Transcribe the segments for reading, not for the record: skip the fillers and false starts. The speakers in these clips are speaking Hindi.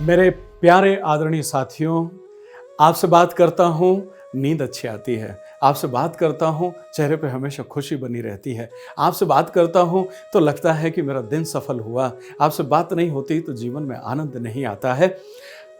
मेरे प्यारे आदरणीय साथियों, आपसे बात करता हूँ, नींद अच्छी आती है। आपसे बात करता हूँ, चेहरे पे हमेशा खुशी बनी रहती है। आपसे बात करता हूँ तो लगता है कि मेरा दिन सफल हुआ। आपसे बात नहीं होती तो जीवन में आनंद नहीं आता है।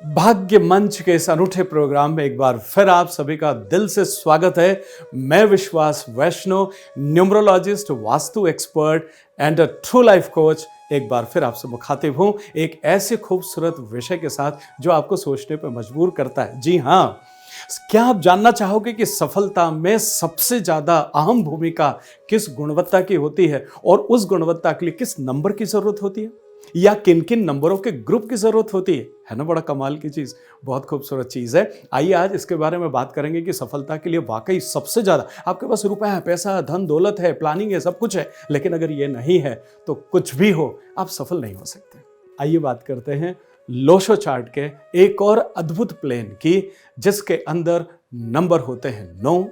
भाग्य मंच के इस अनूठे प्रोग्राम में एक बार फिर आप सभी का दिल से स्वागत है। मैं Vishwas Vaishnav, numerologist, vastu expert and a true life coach, एक बार फिर आपसे मुखातिब हूं एक ऐसे खूबसूरत विषय के साथ जो आपको सोचने पर मजबूर करता है। जी हाँ, क्या आप जानना चाहोगे कि सफलता में सबसे ज्यादा अहम भूमिका किस गुणवत्ता की होती है और उस गुणवत्ता के लिए किस नंबर की जरूरत होती है या किन किन नंबरों के ग्रुप की जरूरत होती है ना? बड़ा कमाल की चीज, बहुत खूबसूरत चीज है। आइए आज इसके बारे में बात करेंगे कि सफलता के लिए वाकई सबसे ज्यादा आपके पास रुपया है, पैसा, धन दौलत है, प्लानिंग है, सब कुछ है, लेकिन अगर ये नहीं है तो कुछ भी हो, आप सफल नहीं हो सकते। आइए बात करते हैं लोशो चार्ट के एक और अद्भुत प्लेन की, जिसके अंदर नंबर होते हैं 9,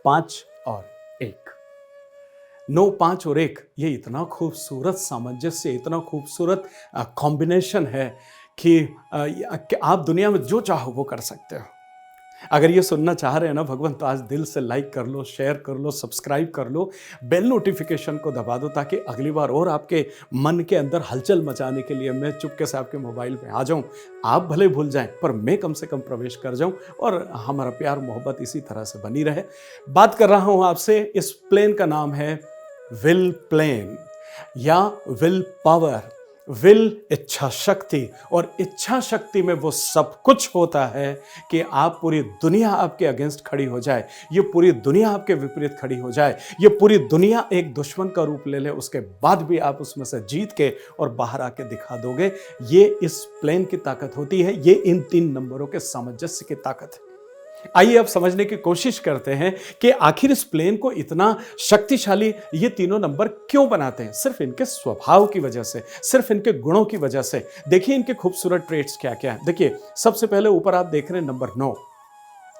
5 और 1। 9, 5 और 1 ये इतना खूबसूरत सामंजस्य, इतना खूबसूरत कॉम्बिनेशन है कि आप दुनिया में जो चाहो वो कर सकते हो। अगर ये सुनना चाह रहे हैं ना भगवान, तो आज दिल से लाइक कर लो, शेयर कर लो, सब्सक्राइब कर लो, बेल नोटिफिकेशन को दबा दो, ताकि अगली बार और आपके मन के अंदर हलचल मचाने के लिए मैं चुपके से आपके मोबाइल पे आ जाऊं। आप भले भूल जाएं पर मैं कम से कम प्रवेश कर जाऊं और हमारा प्यार मोहब्बत इसी तरह से बनी रहे। बात कर रहा हूं आपसे, इस प्लेन का नाम है विल प्लेन या विल पावर। विल इच्छा शक्ति, और इच्छा शक्ति में वो सब कुछ होता है कि आप पूरी दुनिया आपके अगेंस्ट खड़ी हो जाए, ये पूरी दुनिया आपके विपरीत खड़ी हो जाए, ये पूरी दुनिया एक दुश्मन का रूप ले ले, उसके बाद भी आप उसमें से जीत के और बाहर आके दिखा दोगे। ये इस प्लेन की ताकत होती है, ये इन 3 नंबरों के सामंजस्य की ताकत है। आइए अब समझने की कोशिश करते हैं कि आखिर इस प्लेन को इतना शक्तिशाली ये तीनों नंबर क्यों बनाते हैं। सिर्फ इनके स्वभाव की वजह से, सिर्फ इनके गुणों की वजह से। देखिए इनके खूबसूरत ट्रेट्स क्या क्या है। देखिए सबसे पहले ऊपर आप देख रहे हैं नंबर 9।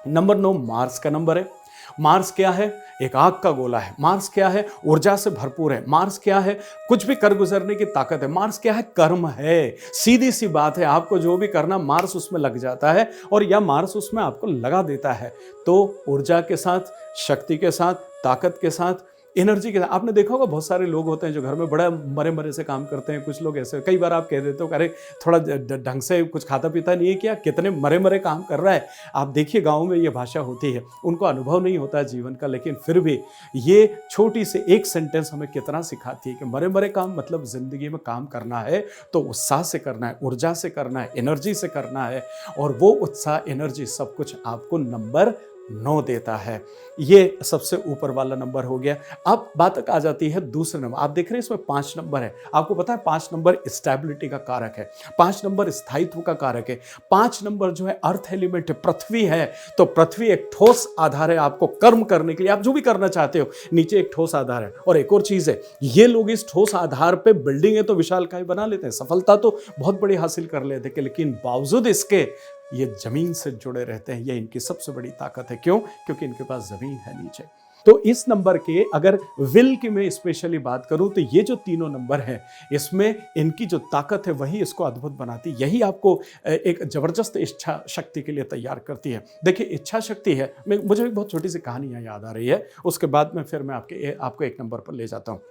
नंबर 9 मार्स का नंबर है। मार्स क्या है? एक आग का गोला है। मार्स क्या है? ऊर्जा से भरपूर है। मार्स क्या है? कुछ भी कर गुजरने की ताकत है। मार्स क्या है? कर्म है। सीधी सी बात है, आपको जो भी करना मार्स उसमें लग जाता है और या मार्स उसमें आपको लगा देता है। तो ऊर्जा के साथ, शक्ति के साथ, ताकत के साथ, एनर्जी के साथ। आपने देखा होगा बहुत सारे लोग होते हैं जो घर में बड़ा मरे मरे से काम करते हैं। कुछ लोग ऐसे, कई बार आप कह देते हो अरे थोड़ा ढंग से कुछ खाता पीता नहीं है क्या, कितने मरे मरे काम कर रहा है। आप देखिए गाँव में ये भाषा होती है, उनको अनुभव नहीं होता है जीवन का, लेकिन फिर भी ये छोटी सी एक सेंटेंस हमें कितना सिखाती है कि मरे मरे काम मतलब जिंदगी में काम करना है तो उत्साह से करना है, ऊर्जा से करना है, एनर्जी से करना है, और वो उत्साह, एनर्जी सब कुछ आपको नंबर 9 देता है। ये सबसे ऊपर वाला नंबर हो गया। अब बात आ जाती है दूसरे नंबर। आप देख रहे हैं इसमें 5 नंबर है। आपको पता है 5 नंबर स्टेबिलिटी का कारक है, 5 नंबर स्थायित्व का कारक है। 5 नंबर जो है अर्थ एलिमेंट है, पृथ्वी है। तो पृथ्वी एक ठोस आधार है आपको कर्म करने के लिए, आप जो भी करना चाहते हो, नीचे एक ठोस आधार है। और एक और चीज है, ये लोग इस ठोस आधार पे बिल्डिंग है तो विशालकाय बना लेते हैं, सफलता तो बहुत बड़ी हासिल कर लेते हैं, लेकिन बावजूद इसके ये जमीन से जुड़े रहते हैं। ये इनकी सबसे बड़ी ताकत है। क्यों? क्योंकि इनके पास जमीन है नीचे। तो इस नंबर के अगर विल की मैं स्पेशली बात करूं तो ये जो तीनों नंबर हैं, इसमें इनकी जो ताकत है वही इसको अद्भुत बनाती है। यही आपको एक जबरदस्त इच्छा शक्ति के लिए तैयार करती है। देखिए इच्छा शक्ति है, मुझे एक बहुत छोटी सी कहानी यहाँ याद आ रही है, उसके बाद में फिर मैं आपको एक नंबर पर ले जाता हूँ।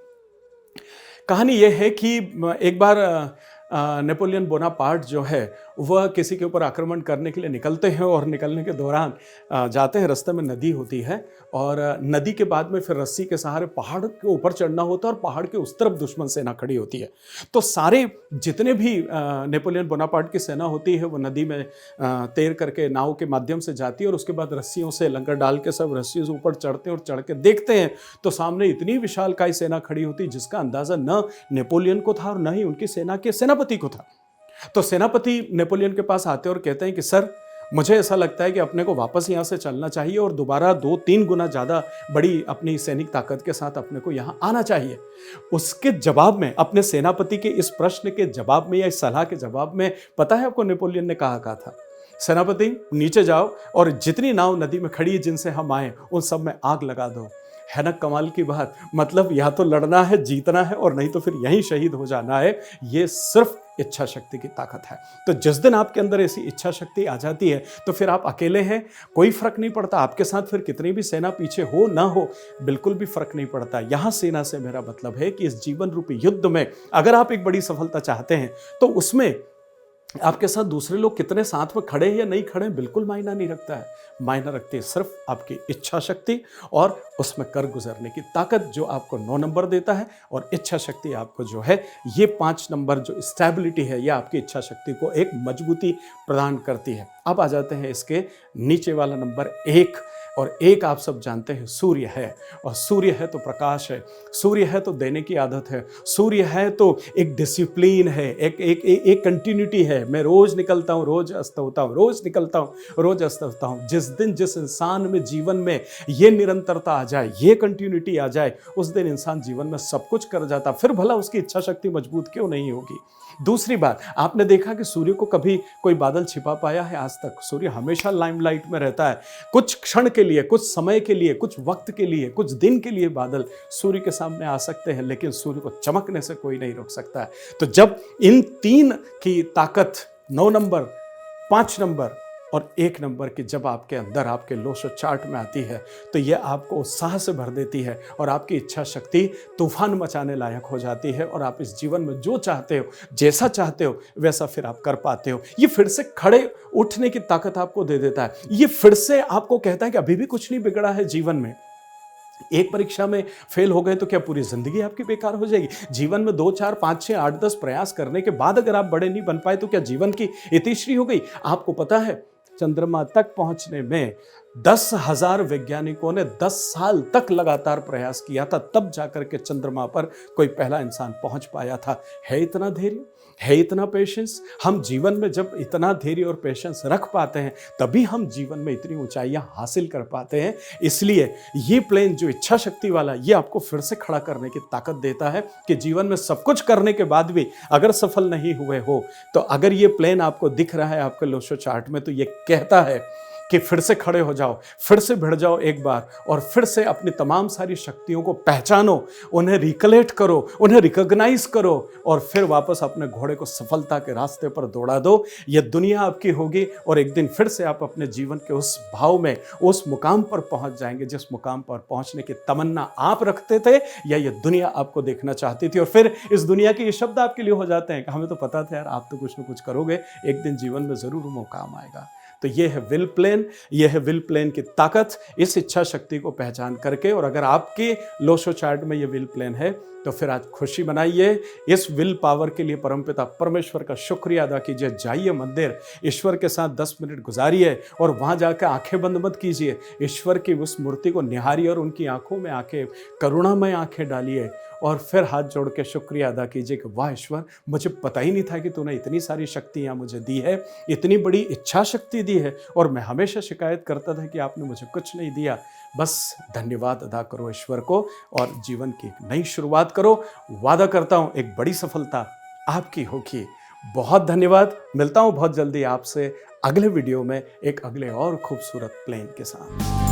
कहानी यह है कि एक बार नेपोलियन बोनापार्ट जो है वह किसी के ऊपर आक्रमण करने के लिए निकलते हैं, और निकलने के दौरान जाते हैं, रास्ते में नदी होती है, और नदी के बाद में फिर रस्सी के सहारे पहाड़ के ऊपर चढ़ना होता है, और पहाड़ के उस तरफ दुश्मन सेना खड़ी होती है। तो सारे जितने भी नेपोलियन बोनापार्ट की सेना होती है वो नदी में तैर करके नाव के माध्यम से जाती है, और उसके बाद रस्सियों से लंगर डाल के सब रस्सियों से ऊपर चढ़ते हैं, और चढ़ के देखते हैं तो सामने इतनी विशालकाय सेना खड़ी होती है जिसका अंदाजा न नेपोलियन को था और न ही उनकी सेना के सेनापति को था। तो सेनापति नेपोलियन के पास आते हैं और कहते हैं कि सर, मुझे ऐसा लगता है कि अपने को वापस यहाँ से चलना चाहिए और दोबारा 2-3 गुना ज़्यादा बड़ी अपनी सैनिक ताकत के साथ अपने को यहाँ आना चाहिए। उसके जवाब में, अपने सेनापति के इस प्रश्न के जवाब में या इस सलाह के जवाब में, पता है आपको नेपोलियन ने कहा था, सेनापति नीचे जाओ और जितनी नाव नदी में खड़ी है जिनसे हम आए उन सब में आग लगा दो। है ना कमाल की बात। मतलब या तो लड़ना है, जीतना है, और नहीं तो फिर यहीं शहीद हो जाना है। ये सिर्फ इच्छा शक्ति की ताकत है। तो जिस दिन आपके अंदर ऐसी इच्छा शक्ति आ जाती है तो फिर आप अकेले हैं, कोई फर्क नहीं पड़ता। आपके साथ फिर कितनी भी सेना पीछे हो ना हो, बिल्कुल भी फर्क नहीं पड़ता। यहां सेना से मेरा मतलब है कि इस जीवन रूपी युद्ध में अगर आप एक बड़ी सफलता चाहते हैं तो उसमें आपके साथ दूसरे लोग कितने साथ में खड़े हैं या नहीं खड़े हैं बिल्कुल मायना नहीं रखता है। मायना रखती है सिर्फ आपकी इच्छा शक्ति और उसमें कर गुजरने की ताकत, जो आपको 9 नंबर देता है। और इच्छा शक्ति आपको जो है ये 5 नंबर जो स्टेबिलिटी है, यह आपकी इच्छा शक्ति को एक मजबूती प्रदान करती है। अब आ जाते हैं इसके नीचे वाला नंबर 1। और 1 आप सब जानते हैं सूर्य है। और सूर्य है तो प्रकाश है, सूर्य है तो देने की आदत है, सूर्य है तो एक डिसिप्लिन है, एक कंटिन्यूटी है। मैं रोज निकलता हूँ, रोज अस्त होता हूँ, रोज निकलता हूँ, रोज अस्त होता हूँ। जिस दिन जिस इंसान में जीवन में ये निरंतरता आ जाए, ये कंटिन्यूटी आ जाए, उस दिन इंसान जीवन में सब कुछ कर जाता। फिर भला उसकी इच्छा शक्ति मजबूत क्यों नहीं होगी। दूसरी बात, आपने देखा कि सूर्य को कभी कोई बादल छिपा पाया है आज तक? सूर्य हमेशा लाइमलाइट में रहता है। कुछ क्षण के लिए, कुछ समय के लिए, कुछ वक्त के लिए, कुछ दिन के लिए बादल सूर्य के सामने आ सकते हैं, लेकिन सूर्य को चमकने से कोई नहीं रोक सकता है। तो जब इन 3 की ताकत 9 नंबर, 5 नंबर और 1 नंबर की जब आपके अंदर, आपके लोशो चार्ट में आती है, तो यह आपको उत्साह से भर देती है और आपकी इच्छा शक्ति तूफान मचाने लायक हो जाती है। और आप इस जीवन में जो चाहते हो, जैसा चाहते हो, वैसा फिर आप कर पाते हो। ये फिर से खड़े उठने की ताकत आपको दे देता है। ये फिर से आपको कहता है कि अभी भी कुछ नहीं बिगड़ा है जीवन में। एक परीक्षा में फेल हो गए तो क्या पूरी जिंदगी आपकी बेकार हो जाएगी? जीवन में 2, 4, 5, 6, 8, 10 प्रयास करने के बाद अगर आप बड़े नहीं बन पाए तो क्या जीवन की इतिश्री हो गई? आपको पता है चंद्रमा तक पहुंचने में 10,000 वैज्ञानिकों ने 10 साल तक लगातार प्रयास किया था, तब जाकर के चंद्रमा पर कोई पहला इंसान पहुंच पाया था। है इतना धैर्य, है इतना पेशेंस। हम जीवन में जब इतना धैर्य और पेशेंस रख पाते हैं, तभी हम जीवन में इतनी ऊंचाइयां हासिल कर पाते हैं। इसलिए ये प्लेन जो इच्छा शक्ति वाला, ये आपको फिर से खड़ा करने की ताकत देता है कि जीवन में सब कुछ करने के बाद भी अगर सफल नहीं हुए हो, तो अगर ये प्लेन आपको दिख रहा है आपके लोशो चार्ट में, तो ये कहता है कि फिर से खड़े हो जाओ, फिर से भिड़ जाओ एक बार, और फिर से अपनी तमाम सारी शक्तियों को पहचानो, उन्हें रिकलेक्ट करो, उन्हें रिकॉग्नाइज करो, और फिर वापस अपने घोड़े को सफलता के रास्ते पर दौड़ा दो। यह दुनिया आपकी होगी और एक दिन फिर से आप अपने जीवन के उस भाव में, उस मुकाम पर पहुंच जाएंगे जिस मुकाम पर पहुंचने की तमन्ना आप रखते थे, या ये दुनिया आपको देखना चाहती थी। और फिर इस दुनिया के ये शब्द आपके लिए हो जाते हैं कि हमें तो पता था यार, आप तो कुछ न कुछ करोगे, एक दिन जीवन में जरूर मुकाम आएगा। तो ये है विल प्लेन, ये है विल प्लेन की ताकत। इस इच्छा शक्ति को पहचान करके, और अगर आपके लोशो चार्ट में ये विल प्लेन है, तो फिर आज खुशी मनाइए। इस विल पावर के लिए परमपिता परमेश्वर का शुक्रिया अदा कीजिए। जाइए मंदिर, ईश्वर के साथ 10 मिनट गुजारिए और वहां जाकर आंखें बंद मत कीजिए। ईश्वर की उस मूर्ति को निहारिए और उनकी आंखों में आंखें, करुणामय आंखें डालिए, और फिर हाथ जोड़ के शुक्रिया अदा कीजिए कि वाह ईश्वर, मुझे पता ही नहीं था कि तूने इतनी सारी शक्तियाँ मुझे दी है, इतनी बड़ी इच्छा शक्ति दी है, और मैं हमेशा शिकायत करता था कि आपने मुझे कुछ नहीं दिया। बस धन्यवाद अदा करो ईश्वर को और जीवन की एक नई शुरुआत करो। वादा करता हूँ एक बड़ी सफलता आपकी होगी। बहुत धन्यवाद। मिलता हूँ बहुत जल्दी आपसे अगले वीडियो में एक अगले और खूबसूरत प्लेन के साथ।